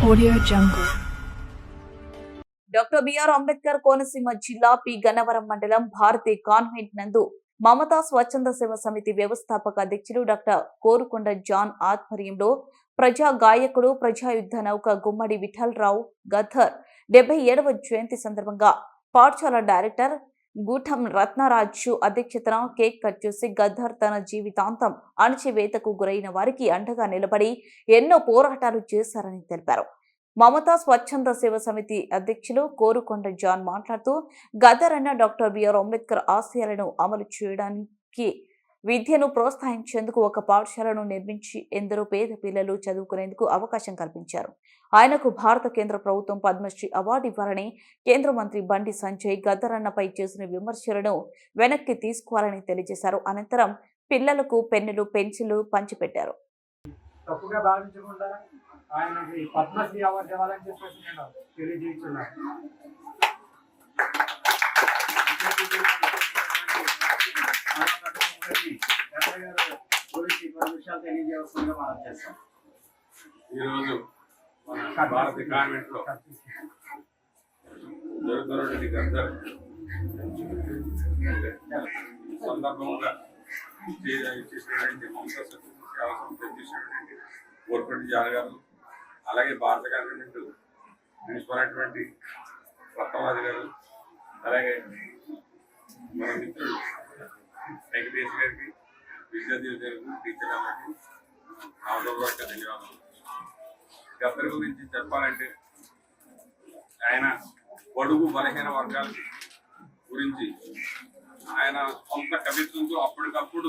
Audio Jungle. Doctor B R Ambedkar Konaseema జిల్లా P Gannavaram మండలం Bharati convent నందు మమతా స్వచ్ఛంద సేవ సమితి వ్యవస్థాపక అధ్యక్షుడు డాక్టర్ కోరుకొండ జాన్ ఆధ్వర్యంలో ప్రజా గాయకుడు ప్రజాయుద్ధ నౌక గుమ్మడి విఠలరావు గద్దర్ 77వ జయంతి సందర్భంగా పాఠశాల డైరెక్టర్ గూఠం రత్నరాజు అధ్యక్షతన కేక్ కట్ చేసి గద్దర్ తన జీవితాంతం అణచివేతకు గురైన వారికి అండగా నిలబడి ఎన్నో పోరాటాలు చేశారని తెలిపారు. మమతా స్వచ్ఛంద సేవ సమితి అధ్యక్షులు కోరుకొండ జాన్ మాట్లాడుతూ గద్దర్ అన్న డాక్టర్ బిఆర్ అంబేద్కర్ ఆశయాలను అమలు చేయడానికి విద్యను ప్రోత్సహించేందుకు ఒక పాఠశాలను నిర్మించి ఎందరో పేద పిల్లలు చదువుకునేందుకు అవకాశం కల్పించారు. ఆయనకు భారత కేంద్ర ప్రభుత్వం పద్మశ్రీ అవార్డు ఇవ్వాలని కేంద్ర మంత్రి బండి సంజయ్ గద్దర్ అన్నపై చేసిన విమర్శలను వెనక్కి తీసుకోవాలని తెలియజేశారు. అనంతరం పిల్లలకు పెన్నులు పెన్సిళ్లు పంచిపెట్టారు. తప్పుగా భావించకుండా ఆయనకి పద్మశ్రీ అవార్డు ఇవ్వాలని చెప్పేసి నేను తెలియజేస్తున్నాను. ఈరోజు మన భారత కాన్వెంట్ లో జరుగుతున్నటువంటి గద్దర్ సందర్భంగా చేసినటువంటి మమతా సేవా సంస్థ చేసినటువంటి కోరుకొండ జాన్ గారు, అలాగే భారత కాన్వెంట్ ప్రిన్సిపల్ అయినటువంటి రత్నరాజు గారు, అలాగే మన మిత్రుడు వెంకటేష్ గారికి, విద్యార్థులు గారికి, టీచర్ గారికి అవసరం ధన్యవాదాలు. గద్దర్ గురించి చెప్పాలంటే ఆయన బడుగు బలహీన వర్గాల గురించి ఆయన సొంత కవిత్వంతో అప్పటికప్పుడు